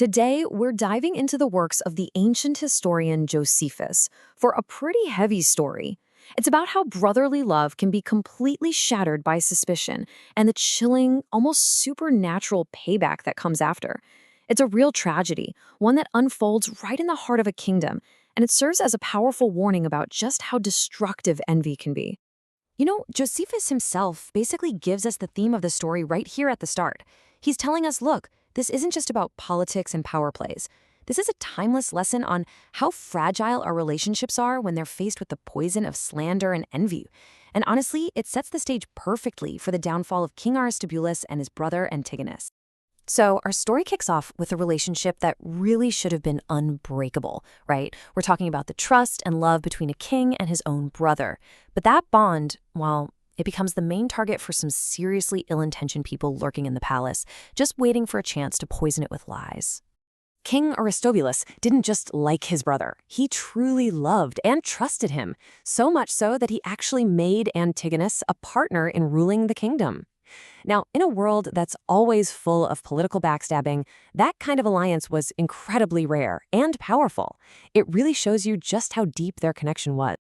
Today, we're diving into the works of the ancient historian Josephus for a pretty heavy story. It's about how brotherly love can be completely shattered by suspicion and the chilling, almost supernatural payback that comes after. It's a real tragedy, one that unfolds right in the heart of a kingdom, and it serves as a powerful warning about just how destructive envy can be. Josephus himself basically gives us the theme of the story right here at the start. He's telling us, look, this isn't just about politics and power plays. This is a timeless lesson on how fragile our relationships are when they're faced with the poison of slander and envy. And honestly, it sets the stage perfectly for the downfall of King Aristobulus and his brother Antigonus. So, our story kicks off with a relationship that really should have been unbreakable, right? We're talking about the trust and love between a king and his own brother. But that bond, well, it becomes the main target for some seriously ill-intentioned people lurking in the palace, just waiting for a chance to poison it with lies. King Aristobulus didn't just like his brother. He truly loved and trusted him, so much so that he actually made Antigonus a partner in ruling the kingdom. Now, in a world that's always full of political backstabbing, that kind of alliance was incredibly rare and powerful. It really shows you just how deep their connection was.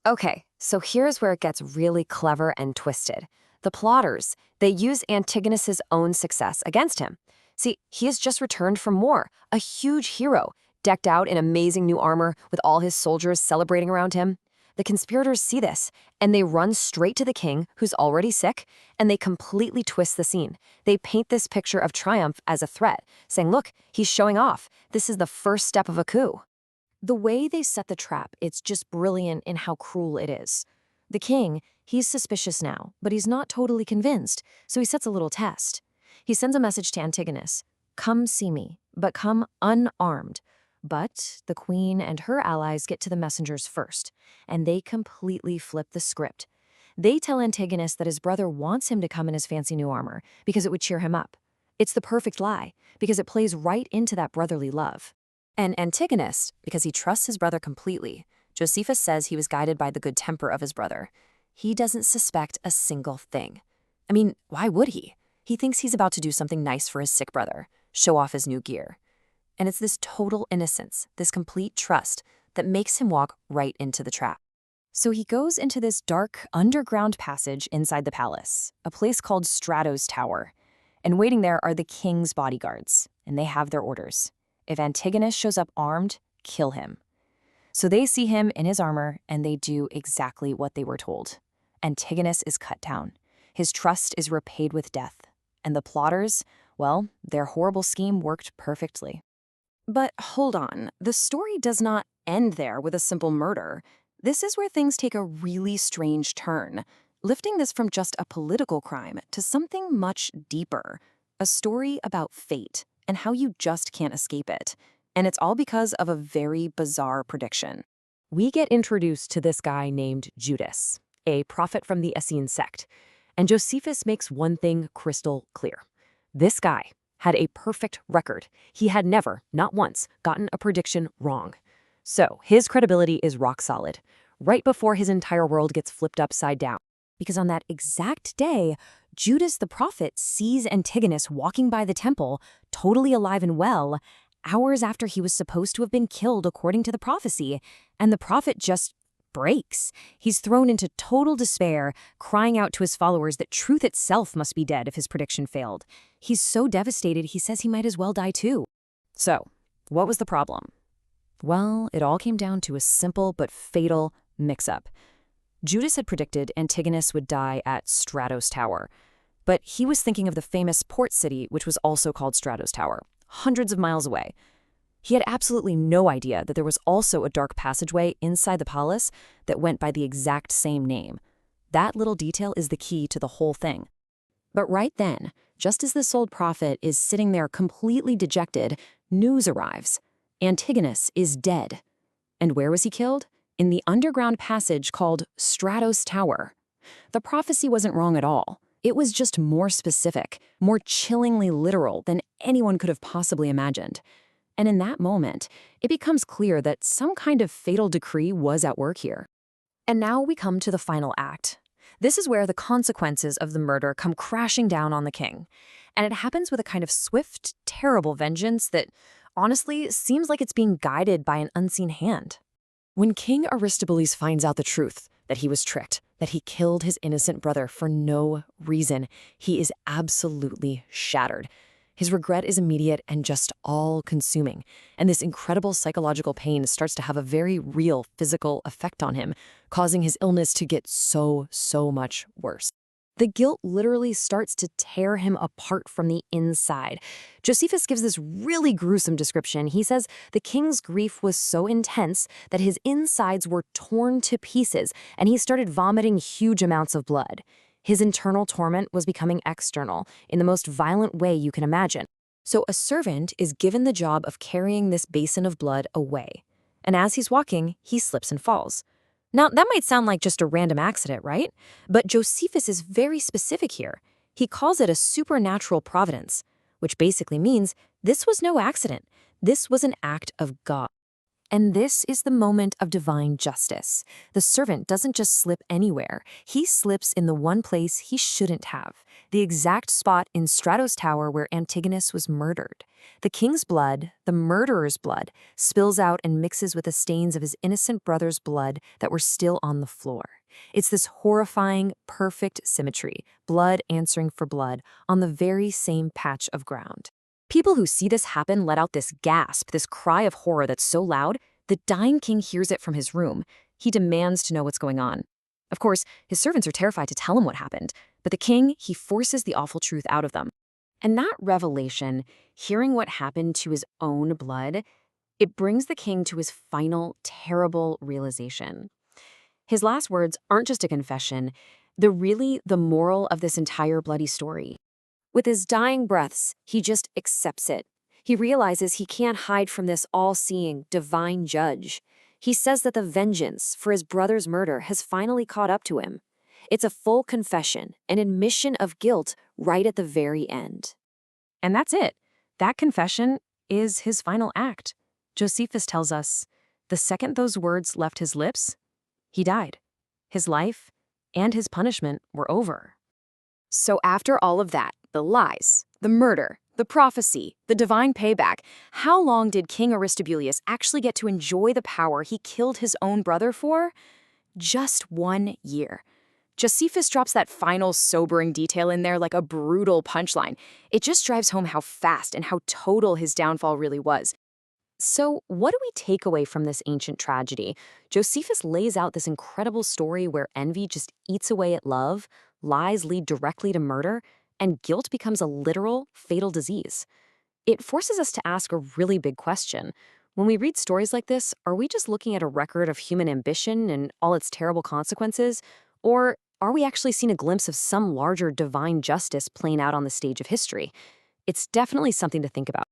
Okay, so here's where it gets really clever and twisted. The plotters, they use Antigonus's own success against him. See, he has just returned from war, a huge hero, decked out in amazing new armor with all his soldiers celebrating around him. The conspirators see this, and they run straight to the king, who's already sick, and they completely twist the scene. They paint this picture of triumph as a threat, saying, look, he's showing off. This is the first step of a coup. The way they set the trap, it's just brilliant in how cruel it is. The king, he's suspicious now, but he's not totally convinced, so he sets a little test. He sends a message to Antigonus, come see me, but come unarmed. But the queen and her allies get to the messengers first, and they completely flip the script. They tell Antigonus that his brother wants him to come in his fancy new armor because it would cheer him up. It's the perfect lie, because it plays right into that brotherly love. And Antigonus, because he trusts his brother completely, Josephus says he was guided by the good temper of his brother. He doesn't suspect a single thing. I mean, why would he? He thinks he's about to do something nice for his sick brother, show off his new gear. And it's this total innocence, this complete trust, that makes him walk right into the trap. So he goes into this dark, underground passage inside the palace, a place called Stratos Tower. And waiting there are the king's bodyguards, and they have their orders. If Antigonus shows up armed, kill him. So they see him in his armor, and they do exactly what they were told. Antigonus is cut down. His trust is repaid with death. And the plotters, well, their horrible scheme worked perfectly. But hold on, the story does not end there with a simple murder. This is where things take a really strange turn, lifting this from just a political crime to something much deeper, a story about fate and how you just can't escape it. And it's all because of a very bizarre prediction. We get introduced to this guy named Judas, a prophet from the Essene sect, and Josephus makes one thing crystal clear. This guy had a perfect record. He had never, not once, gotten a prediction wrong. So his credibility is rock solid, right before his entire world gets flipped upside down. Because on that exact day, Judas the prophet sees Antigonus walking by the temple, totally alive and well, hours after he was supposed to have been killed according to the prophecy, and the prophet just breaks. He's thrown into total despair, crying out to his followers that truth itself must be dead if his prediction failed. He's so devastated he says he might as well die too. So, what was the problem? Well, it all came down to a simple but fatal mix-up. Judas had predicted Antigonus would die at Stratos Tower, but he was thinking of the famous port city, which was also called Stratos Tower, hundreds of miles away. He had absolutely no idea that there was also a dark passageway inside the palace that went by the exact same name. That little detail is the key to the whole thing. But right then, just as this old prophet is sitting there completely dejected, news arrives. Antigonus is dead. And where was he killed? In the underground passage called Stratos Tower. The prophecy wasn't wrong at all. It was just more specific, more chillingly literal than anyone could have possibly imagined. And in that moment, it becomes clear that some kind of fatal decree was at work here. And now we come to the final act. This is where the consequences of the murder come crashing down on the king. And it happens with a kind of swift, terrible vengeance that honestly seems like it's being guided by an unseen hand. When King Aristobulus finds out the truth, that he was tricked, that he killed his innocent brother for no reason, he is absolutely shattered. His regret is immediate and just all-consuming, and this incredible psychological pain starts to have a very real physical effect on him, causing his illness to get so much worse. The guilt literally starts to tear him apart from the inside. Josephus gives this really gruesome description. He says the king's grief was so intense that his insides were torn to pieces, and he started vomiting huge amounts of blood. His internal torment was becoming external, in the most violent way you can imagine. So a servant is given the job of carrying this basin of blood away. And as he's walking, he slips and falls. Now, that might sound like just a random accident, right? But Josephus is very specific here. He calls it a supernatural providence, which basically means this was no accident. This was an act of God. And this is the moment of divine justice. The servant doesn't just slip anywhere. He slips in the one place he shouldn't have, the exact spot in Stratos Tower where Antigonus was murdered. The king's blood, the murderer's blood, spills out and mixes with the stains of his innocent brother's blood that were still on the floor. It's this horrifying, perfect symmetry, blood answering for blood, on the very same patch of ground. People who see this happen let out this gasp, this cry of horror that's so loud, the dying king hears it from his room. He demands to know what's going on. Of course, his servants are terrified to tell him what happened, but the king, he forces the awful truth out of them. And that revelation, hearing what happened to his own blood, it brings the king to his final, terrible realization. His last words aren't just a confession, they're really the moral of this entire bloody story. With his dying breaths, he just accepts it. He realizes he can't hide from this all-seeing, divine judge. He says that the vengeance for his brother's murder has finally caught up to him. It's a full confession, an admission of guilt right at the very end. And that's it. That confession is his final act. Josephus tells us, the second those words left his lips, he died. His life and his punishment were over. So after all of that, the lies, the murder, the prophecy, the divine payback, how long did King Aristobulus actually get to enjoy the power he killed his own brother for? Just 1 year. Josephus drops that final sobering detail in there like a brutal punchline. It just drives home how fast and how total his downfall really was. So what do we take away from this ancient tragedy? Josephus lays out this incredible story where envy just eats away at love, lies lead directly to murder, and guilt becomes a literal, fatal disease. It forces us to ask a really big question. When we read stories like this, are we just looking at a record of human ambition and all its terrible consequences? Or are we actually seeing a glimpse of some larger divine justice playing out on the stage of history? It's definitely something to think about.